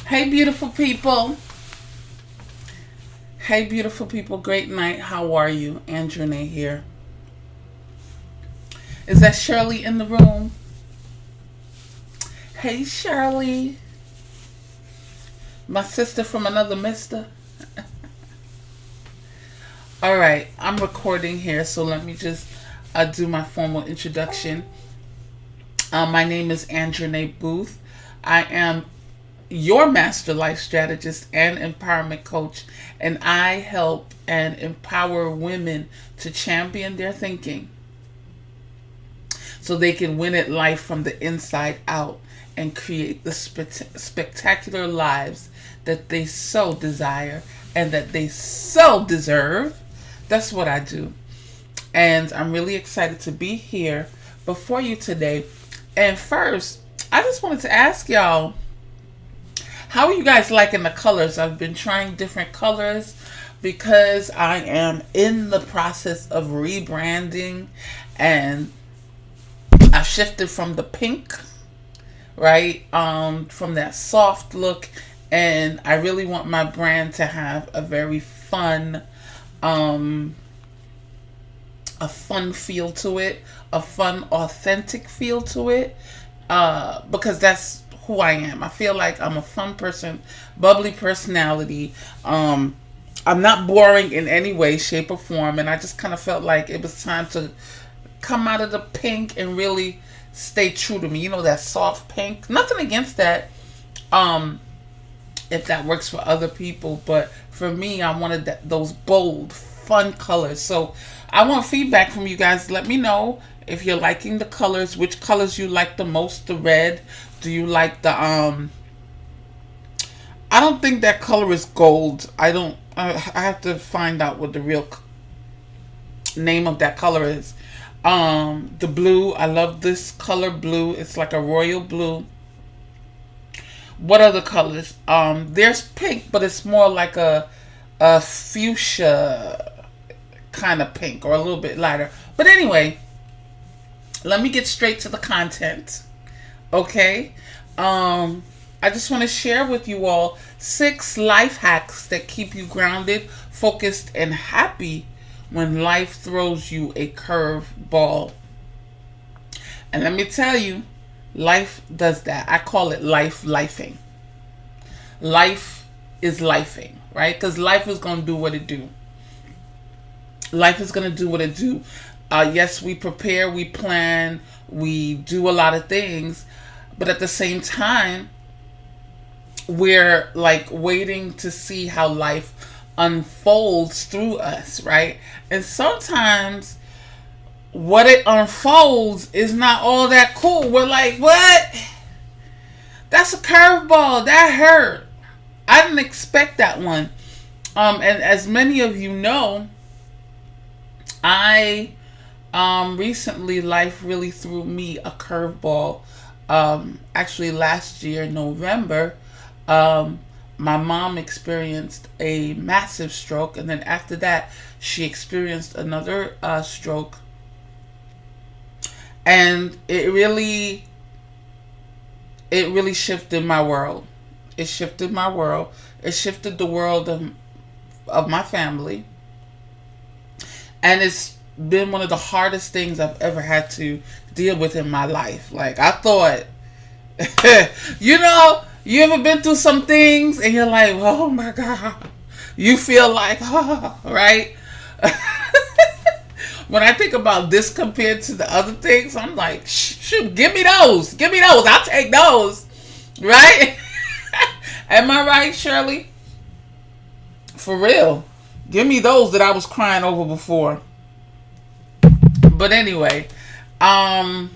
Hey, beautiful people. Hey, beautiful people. Great night. How are you? Andrene here. Is that Shirley in the room? Hey, Shirley. My sister from another mister. All right. I'm recording here, so let me just do my formal introduction. My name is Andrene Booth. I am your master life strategist and empowerment coach, and I help and empower women to champion their thinking so they can win at life from the inside out and create the spectacular lives that they so desire and that they so deserve. That's what I do, and I'm really excited to be here before you today. And first, I just wanted to ask y'all, how are you guys liking the colors? I've been trying different colors because I am in the process of rebranding, and I've shifted from the pink, right? From that soft look, and I really want my brand to have a very fun, a fun feel to it, a fun, authentic feel to it, because that's who I am. I feel like I'm a fun person, bubbly personality. I'm not boring in any way, shape, or form, and I just kind of felt like it was time to come out of the pink and really stay true to me. You know, that soft pink. Nothing against that, if that works for other people, but for me, I wanted those bold, fun colors. So I want feedback from you guys. Let me know if you're liking the colors, which colors you like the most. The red. Do you like the I don't think that color is gold. I have to find out what the real name of that color is. The blue, I love this color blue. It's like a royal blue. What other colors? There's pink, but it's more like a fuchsia kind of pink, or a little bit lighter. But anyway, let me get straight to the content. Okay, I just want to share with you all 6 life hacks that keep you grounded, focused, and happy when life throws you a curveball. And let me tell you, life does that. I call it lifing. Life is lifing, right? Because life is going to do what it do. Life is going to do what it do. Yes, we prepare, we plan, we do a lot of things, but at the same time, we're like waiting to see how life unfolds through us, right? And sometimes what it unfolds is not all that cool. We're like, what? That's a curveball. That hurt. I didn't expect that one. And as many of you know, I recently life really threw me a curveball. Actually last year, November, my mom experienced a massive stroke, and then after that, she experienced another stroke, and it really shifted my world. It shifted my world. It shifted the world of my family, and it's been one of the hardest things I've ever had to deal with in my life. Like, I thought, you ever been through some things and you're like, oh my God, you feel like, oh, right? When I think about this compared to the other things, I'm like, shoot, give me those, I'll take those, right? Am I right, Shirley? For real, give me those that I was crying over before. But anyway, and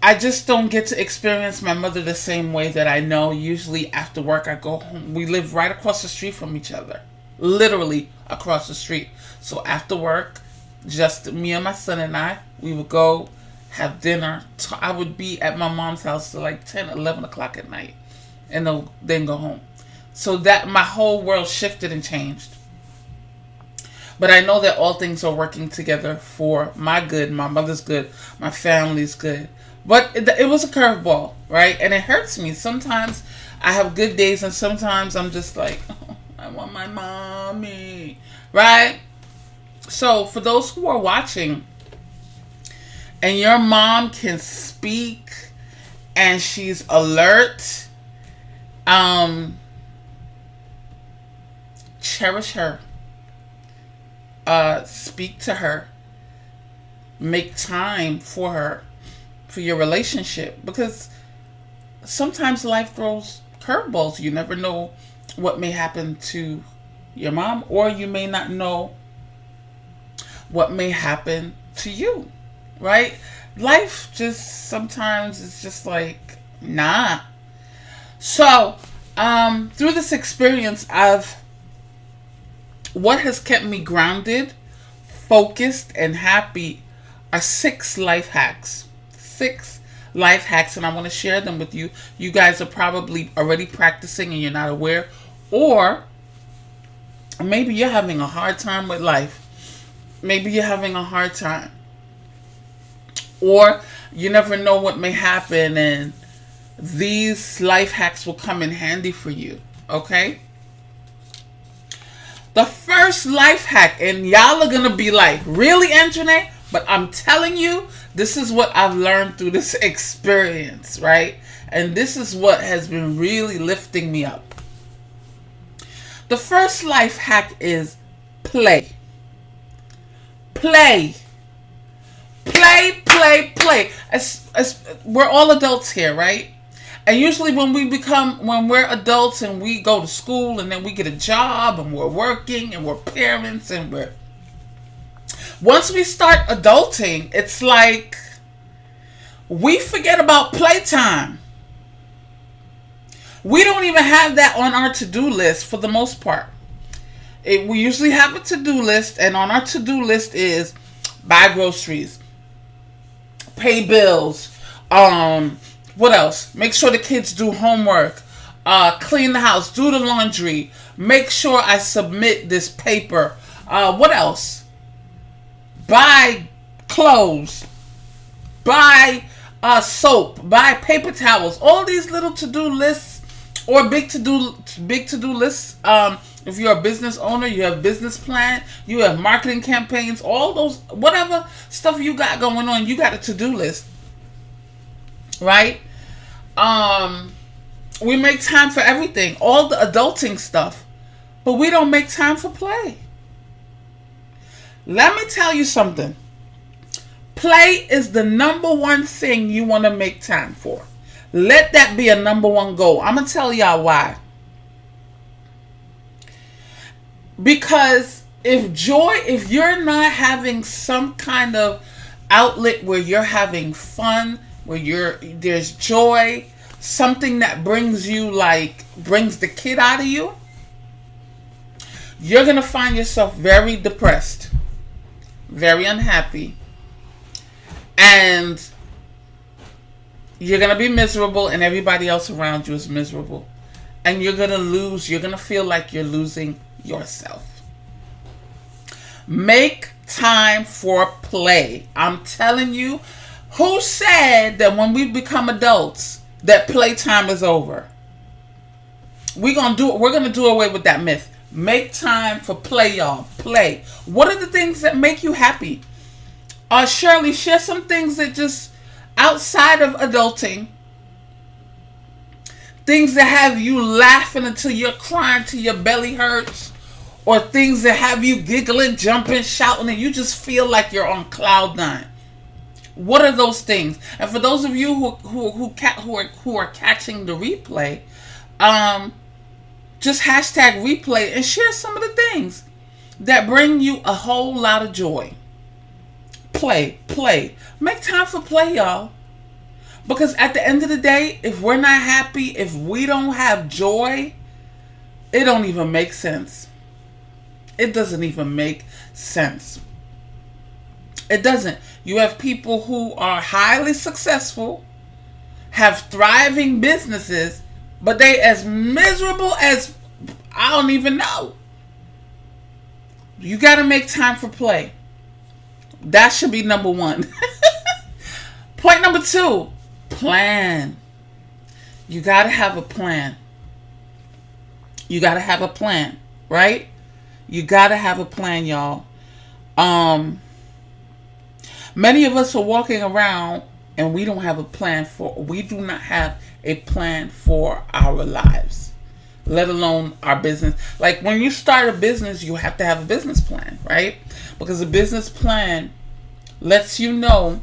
I just don't get to experience my mother the same way that I know. Usually after work, I go home. We live right across the street from each other. Literally across the street. So after work, just me and my son and I, we would go have dinner. I would be at my mom's house till like 10, 11 o'clock at night. And then go home. So that my whole world shifted and changed. But I know that all things are working together for my good, my mother's good, my family's good. But it was a curveball, right? And it hurts me. Sometimes I have good days, and sometimes I'm just like, oh, I want my mommy, right? So for those who are watching, and your mom can speak, and she's alert, cherish her. Speak to her. Make time for her, for your relationship, because sometimes life throws curveballs. You never know what may happen to your mom, or you may not know what may happen to you, right? Life just sometimes is just like, nah. So through this experience, what has kept me grounded, focused, and happy are 6 life hacks. 6 life hacks, and I want to share them with you. You guys are probably already practicing and you're not aware, or maybe you're having a hard time with life. Maybe you're having a hard time, or you never know what may happen, and these life hacks will come in handy for you. Okay? The first life hack, and y'all are going to be like, really, Anjanette? But I'm telling you, this is what I've learned through this experience, right? And this is what has been really lifting me up. The first life hack is play. Play. Play. We're all adults here, right? And usually when we're adults and we go to school and then we get a job and we're working and we're parents and once we start adulting, it's like we forget about playtime. We don't even have that on our to-do list for the most part. We usually have a to-do list, and on our to-do list is buy groceries, pay bills, what else? Make sure the kids do homework, clean the house, do the laundry, make sure I submit this paper. What else? Buy clothes, buy soap, buy paper towels. All these little to-do lists, or big to-do lists. If you're a business owner, you have business plan, you have marketing campaigns, all those, whatever stuff you got going on, you got a to-do list. Right? We make time for everything, all the adulting stuff, but we don't make time for play. Let me tell you something. Play is the number one thing you want to make time for. Let that be a number one goal. I'm going to tell y'all why. Because if you're not having some kind of outlet where you're having fun, where there's joy, something that brings the kid out of you, you're going to find yourself very depressed, very unhappy, and You're going to be miserable, and everybody else around you is miserable. And you're going to lose. You're going to feel like you're losing yourself. Make time for play. I'm telling you, who said that when we become adults that playtime is over? We're going to do away with that myth. Make time for play, y'all. Play. What are the things that make you happy? Shirley, share some things that just outside of adulting, things that have you laughing until you're crying till your belly hurts, or things that have you giggling, jumping, shouting, and you just feel like you're on cloud nine. What are those things? And for those of you who are catching the replay, just hashtag replay and share some of the things that bring you a whole lot of joy. Play. Make time for play, y'all. Because at the end of the day, if we're not happy, if we don't have joy, it don't even make sense. It doesn't even make sense. It doesn't. You have people who are highly successful, have thriving businesses, but they as miserable as I don't even know. You got to make time for play. That should be number one. Point number 2, plan. You got to have a plan. You got to have a plan, right? You got to have a plan, y'all. Many of us are walking around and we do not have a plan for our lives, let alone our business. Like when you start a business, you have to have a business plan, right? Because a business plan lets you know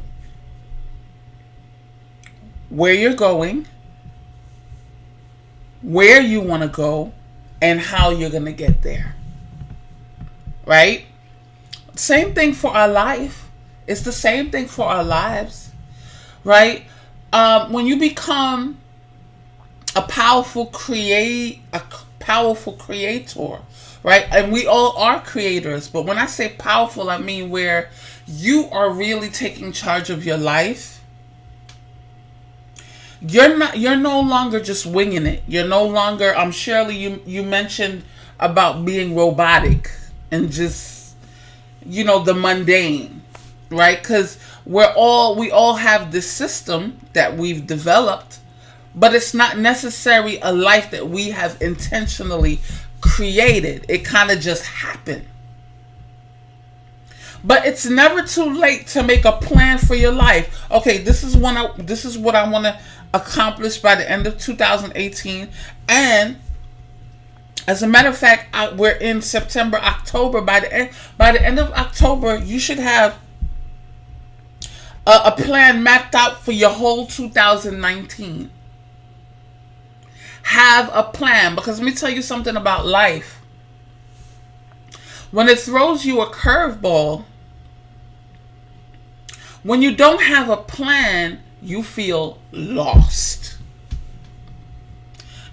where you're going, where you want to go, and how you're going to get there. Right? Same thing for our life. It's the same thing for our lives. Right? When you become a powerful creator, right? And we all are creators, but when I say powerful, I mean where you are really taking charge of your life. You're no longer just winging it. You're no longer, Shirley, you mentioned about being robotic and just, the mundane, right? Because we all have this system that we've developed, but it's not necessarily a life that we have intentionally created. It kind of just happened. But it's never too late to make a plan for your life. Okay, this is what I want to accomplish by the end of 2018. And as a matter of fact, we're in September, October. By the end of October, you should have a plan mapped out for your whole 2019. Have a plan, because let me tell you something about life. When it throws you a curveball, when you don't have a plan, you feel lost.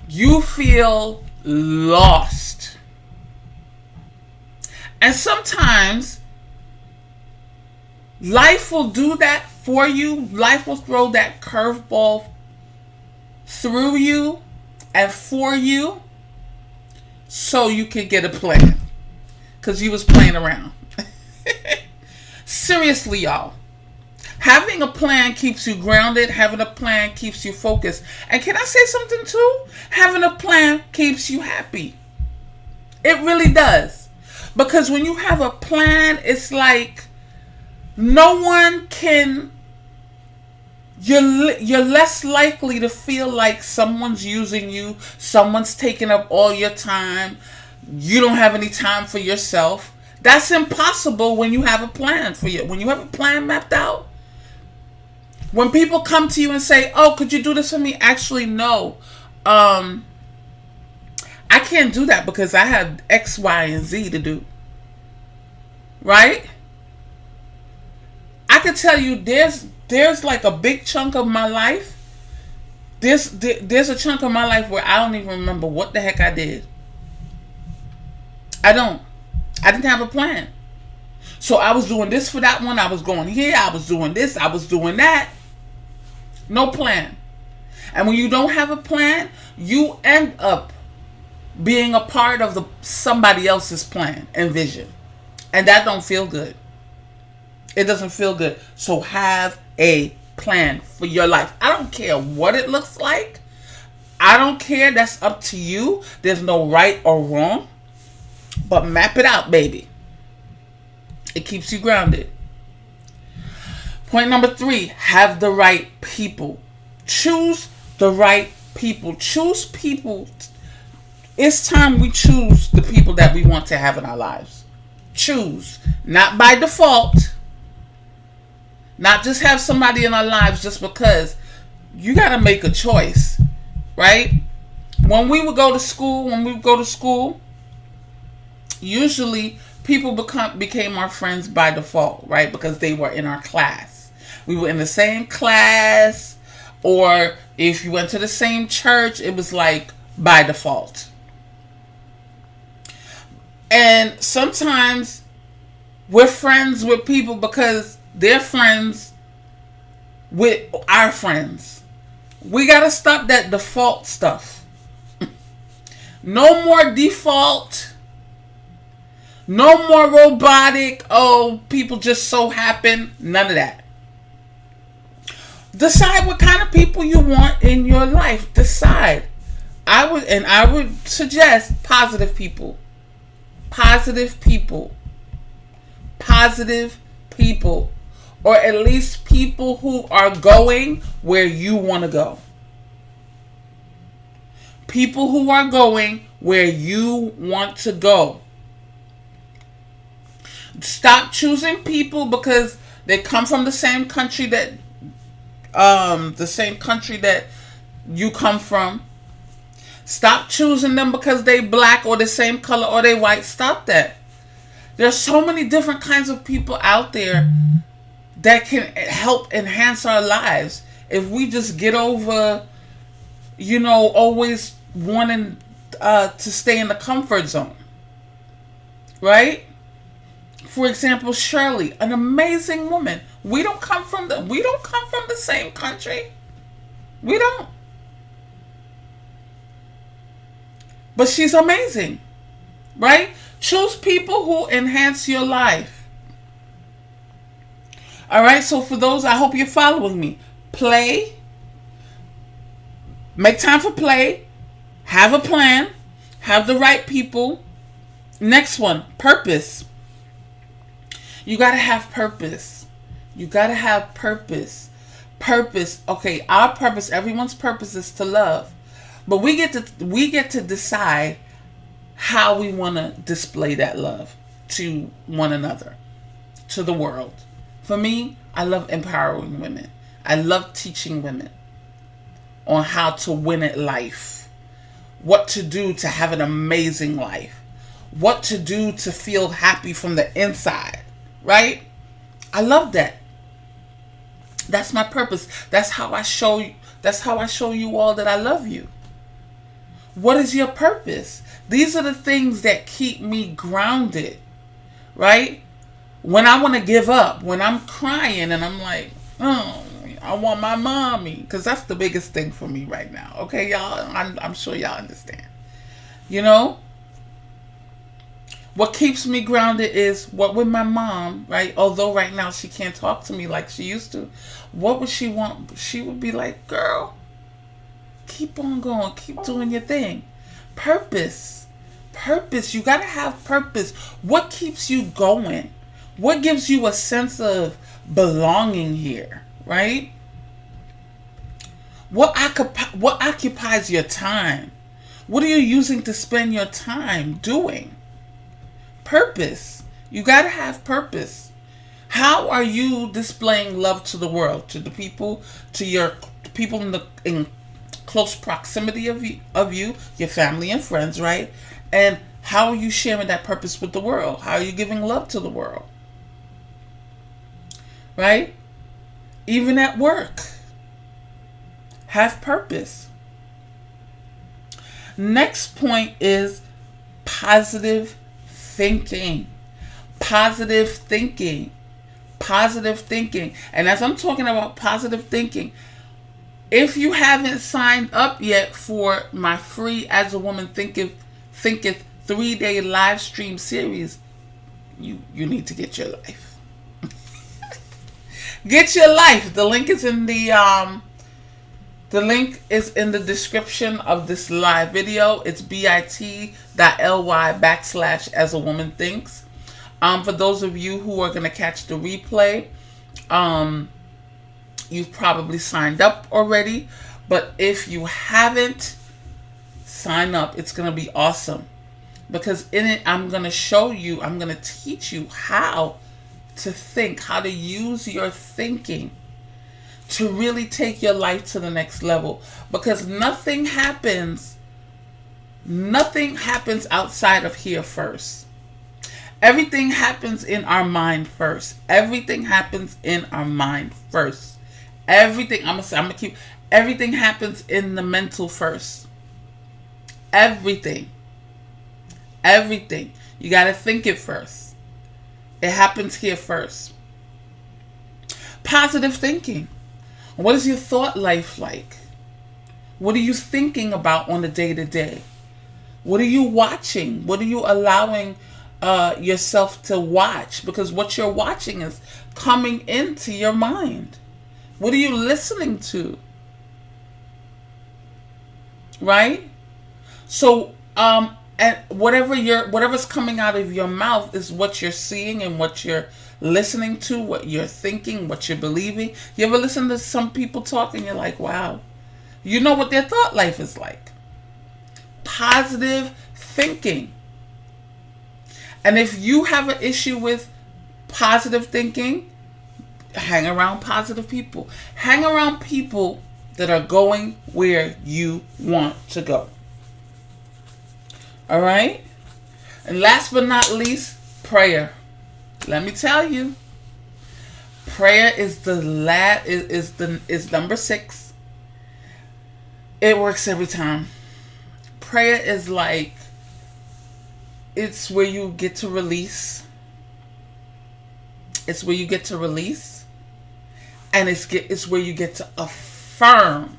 You feel lost. And sometimes life will do that for you. Life will throw that curveball through you and for you so you can get a plan. Because you was playing around. Seriously, y'all. Having a plan keeps you grounded. Having a plan keeps you focused. And can I say something too? Having a plan keeps you happy. It really does. Because when you have a plan, it's like no one can... You're less likely to feel like someone's using you. Someone's taking up all your time. You don't have any time for yourself. That's impossible when you have a plan for you. When you have a plan mapped out. When people come to you and say, "Oh, could you do this for me?" Actually, no. I can't do that because I have X, Y, and Z to do. Right? I can tell you there's like a big chunk of my life. There's a chunk of my life where I don't even remember what the heck I did. I didn't have a plan. So I was doing this for that one. I was going here. I was doing this. I was doing that. No plan. And when you don't have a plan, you end up being a part of somebody else's plan and vision. And that don't feel good. It doesn't feel good. So have a plan for your life. I don't care what it looks like. I don't care. That's up to you. There's no right or wrong. But map it out, baby. It keeps you grounded. Point number 3, have the right people. Choose the right people. Choose people. It's time we choose the people that we want to have in our lives. Choose. Not by default. Not just have somebody in our lives just because. You got to make a choice. Right? When we would go to school, usually people became our friends by default, right? Because they were in our class. We were in the same class, or if you went to the same church, it was like by default. And sometimes we're friends with people because they're friends with our friends. We got to stop that default stuff. No more default. No more robotic. Oh, people just so happen. None of that. Decide what kind of people you want in your life. Decide. I would suggest positive people. Positive people. Positive people. Or at least people who are going where you want to go. People who are going where you want to go. Stop choosing people because they come from the same country that you come from. Stop choosing them because they black or the same color or they white. Stop that. There's so many different kinds of people out there that can help enhance our lives if we just get over, always wanting to stay in the comfort zone. Right? For example, Shirley, an amazing woman. We don't come from the same country. We don't. But she's amazing. Right? Choose people who enhance your life. All right, so for those, I hope you're following me. Play. Make time for play. Have a plan. Have the right people. Next one, purpose. You got to have purpose. You got to have purpose. Purpose. Okay, our purpose, everyone's purpose is to love. But we get to decide how we want to display that love to one another, to the world. For me, I love empowering women. I love teaching women on how to win at life. What to do to have an amazing life. What to do to feel happy from the inside. Right? I love that. That's my purpose. That's how I show you all that I love you. What is your purpose? These are the things that keep me grounded. Right? When I want to give up, when I'm crying and I'm like, oh, I want my mommy. Because that's the biggest thing for me right now. Okay, y'all? I'm sure y'all understand. What keeps me grounded is what with my mom, right? Although right now she can't talk to me like she used to. What would she want? She would be like, girl, keep on going. Keep doing your thing. Purpose. Purpose. You got to have purpose. What keeps you going? What gives you a sense of belonging here, right? What occupies your time? What are you using to spend your time doing? Purpose. You got to have purpose. How are you displaying love to the world, to the people, to your people in close proximity of you, your family and friends, right? And how are you sharing that purpose with the world? How are you giving love to the world? Right? Even at work. Have purpose. Next point is positive thinking. Positive thinking. Positive thinking. And as I'm talking about positive thinking, If you haven't signed up yet for my free As a Woman Thinketh 3-day live stream series, you need to get your life. Get your life. The link is in the description of this live video. It's bit.ly/As a Woman Thinks. For those of you who are going to catch the replay, you've probably signed up already. But if you haven't, sign up. It's going to be awesome. Because in it, I'm going to teach you how to think, how to use your thinking to really take your life to the next level. Because nothing happens outside of here first. Everything happens in our mind first. Everything happens in our mind first. Everything happens in the mental first. Everything. You got to think it first. It happens here first. Positive thinking. What is your thought life like? What are you thinking about on a day-to-day? What are you watching? What are you allowing yourself to watch? Because what you're watching is coming into your mind. What are you listening to? Right? So, and whatever's coming out of your mouth is what you're seeing and what you're listening to, what you're thinking, what you're believing. You ever listen to some people talk and you're like, wow, you know what their thought life is like. Positive thinking. And if you have an issue with positive thinking, hang around positive people. Hang around people that are going where you want to go. All right? And last but not least, prayer. Let me tell you, prayer is number 6. It works every time. Prayer is like, it's where you get to release. It's where you get to release. And it's where you get to affirm.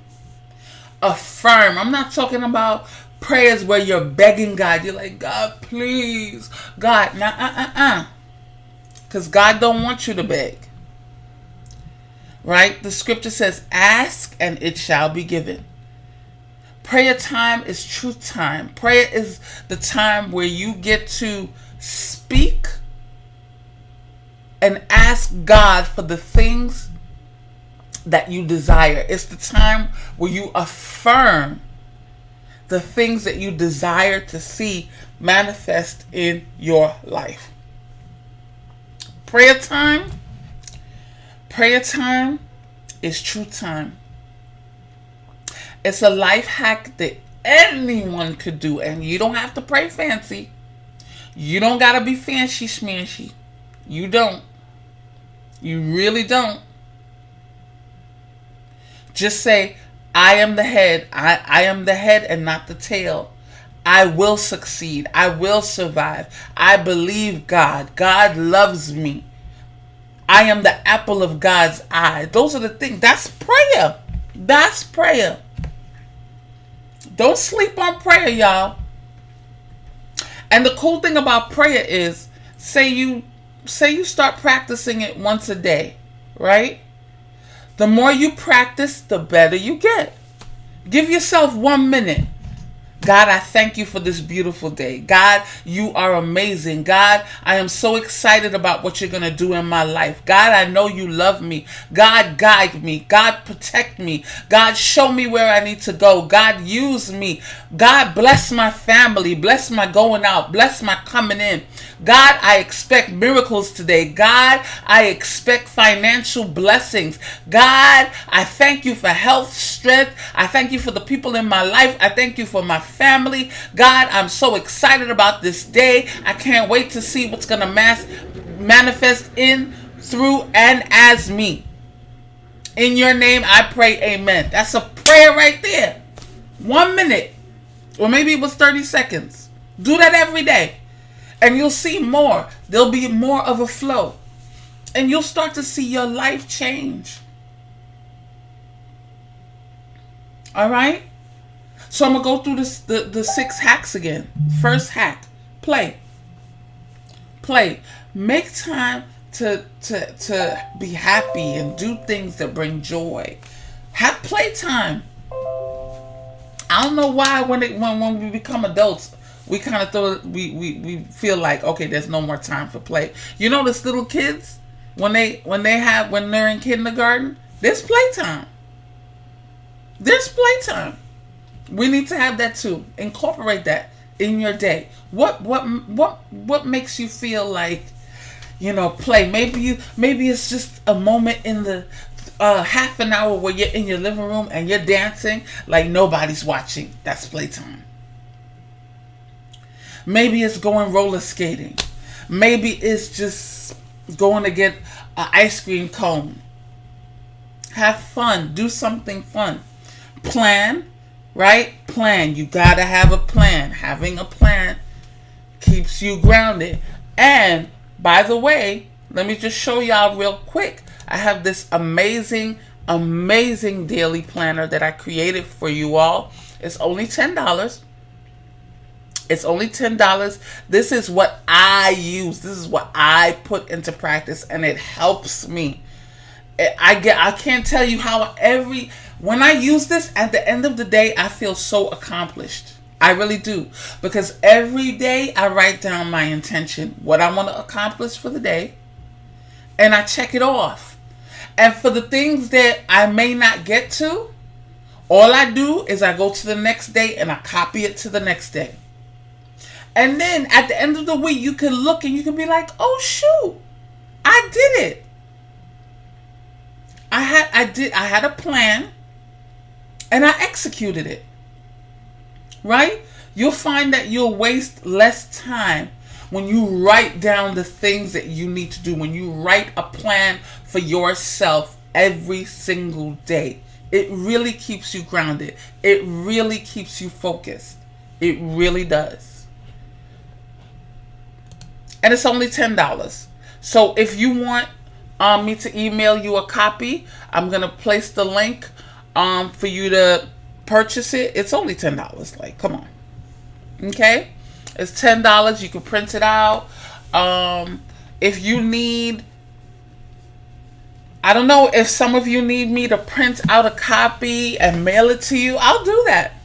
Affirm. I'm not talking about prayers where you're begging God. You're like, God, please. God, because God don't want you to beg. Right? The scripture says, ask and it shall be given. Prayer time is truth time. Prayer is the time where you get to speak and ask God for the things that you desire. It's the time where you affirm the things that you desire to see manifest in your life. Prayer time is truth time. It's a life hack that anyone could do, and you don't have to pray fancy. You don't gotta be fancy schmancy. You don't. You really don't. Just say, I am the head. I am the head and not the tail. I will succeed. I will survive. I believe God. God loves me. I am the apple of God's eye. Those are the things. That's prayer. That's prayer. Don't sleep on prayer, y'all. And the cool thing about prayer is, say you start practicing it once a day, right? The more you practice, the better you get. Give yourself 1 minute. God, I thank you for this beautiful day. God, you are amazing. God, I am so excited about what you're going to do in my life. God, I know you love me. God, guide me. God, protect me. God, show me where I need to go. God, use me. God, bless my family. Bless my going out. Bless my coming in. God, I expect miracles today. God, I expect financial blessings. God, I thank you for health, strength. I thank you for the people in my life. I thank you for my family. God, I'm so excited about this day. I can't wait to see what's going to manifest in, through, and as me. In your name, I pray, amen. That's a prayer right there. 1 minute. Or maybe it was 30 seconds. Do that every day. And you'll see more. There'll be more of a flow. And you'll start to see your life change. All right. So I'm gonna go through the 6 hacks again. First hack: play, play. Make time to be happy and do things that bring joy. Have playtime. I don't know why when we become adults, we kind of we feel like, okay, there's no more time for play. You know, this little kids, when they're in kindergarten, there's playtime. There's playtime. We need to have that too. Incorporate that in your day. What makes you feel like, play? Maybe it's just a moment in the half an hour where you're in your living room and you're dancing like nobody's watching. That's playtime. Maybe it's going roller skating. Maybe it's just going to get an ice cream cone. Have fun. Do something fun. Plan, right? Plan. You gotta have a plan. Having a plan keeps you grounded. And by the way, let me just show y'all real quick. I have this amazing daily planner that I created for you all. It's only $10. It's only $10. This is what I use. This is what I put into practice, and it helps me. I can't tell you how when I use this, at the end of the day, I feel so accomplished. I really do. Because every day I write down my intention, what I want to accomplish for the day, and I check it off. And for the things that I may not get to, all I do is I go to the next day and I copy it to the next day. And then at the end of the week, you can look and you can be like, oh shoot, I did it. I had a plan and I executed it. Right? You'll find that you'll waste less time when you write down the things that you need to do, when you write a plan for yourself every single day. It really keeps you grounded. It really keeps you focused. It really does. And it's only $10. So if you want me to email you a copy, I'm going to place the link for you to purchase it. It's only $10. Like, come on. Okay? It's $10. You can print it out. If you need, I don't know if some of you need me to print out a copy and mail it to you, I'll do that.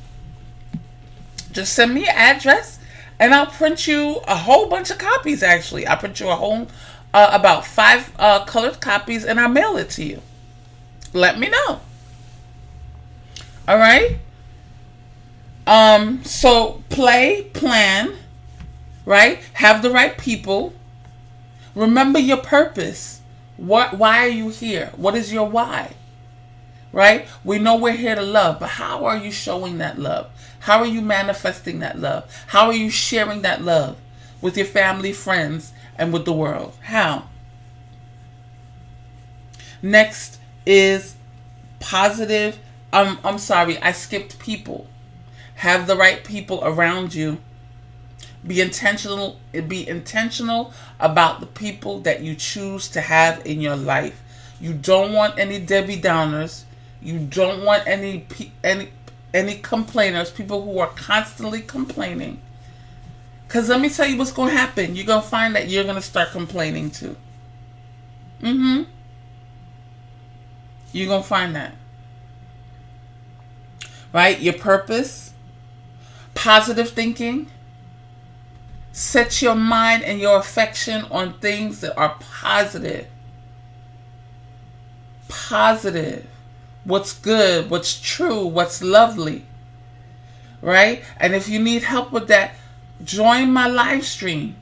Just send me your address and I'll print you a whole bunch of copies, actually. I'll print you a whole, about 5 colored copies, and I'll mail it to you. Let me know. All right? So play, plan, right? Have the right people. Remember your purpose. Why are you here? What is your why? Right? We know we're here to love, but how are you showing that love? How are you manifesting that love? How are you sharing that love with your family, friends, and with the world? How? Next is positive. I'm sorry, I skipped people. Have the right people around you. Be intentional about the people that you choose to have in your life. You don't want any Debbie Downers. You don't want any complainers, people who are constantly complaining. Because let me tell you what's going to happen. You're going to find that you're going to start complaining too. You're going to find that. Right? Your purpose. Positive thinking. Set your mind and your affection on things that are positive. Positive. What's good, what's true, what's lovely. Right? And if you need help with that, join my live stream.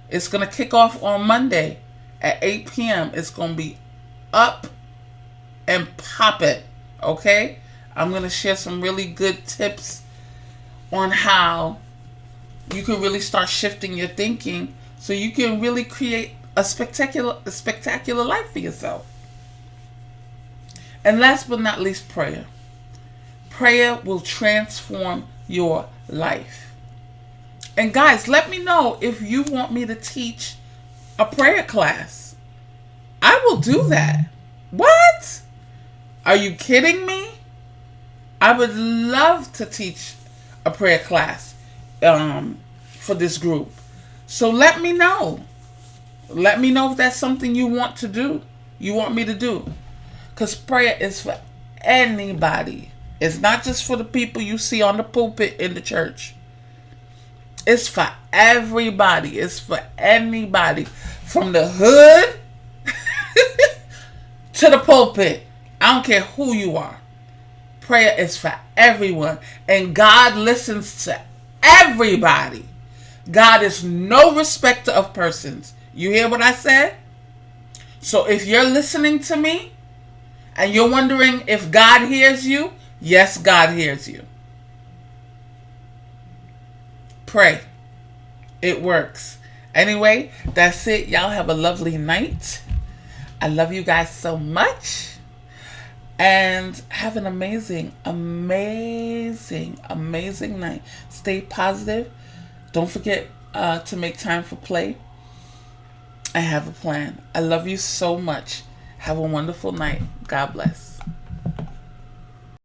It's going to kick off on Monday at 8 p.m. It's going to be up and popping. Okay? I'm going to share some really good tips on how you can really start shifting your thinking so you can really create a spectacular life for yourself. And last but not least, prayer. Prayer will transform your life. And guys, let me know if you want me to teach a prayer class. I will do that. What? Are you kidding me? I would love to teach a prayer class for this group. So let me know. Let me know if that's something you want to do. You want me to do. Because prayer is for anybody. It's not just for the people you see on the pulpit in the church. It's for everybody. It's for anybody. From the hood to the pulpit. I don't care who you are. Prayer is for everyone. And God listens to everybody. God is no respecter of persons. You hear what I said? So if you're listening to me and you're wondering if God hears you, yes, God hears you. Pray. It works. Anyway, that's it. Y'all have a lovely night. I love you guys so much. And have an amazing, amazing, amazing night. Stay positive. Don't forget to make time for play. I have a plan. I love you so much. Have a wonderful night. God bless.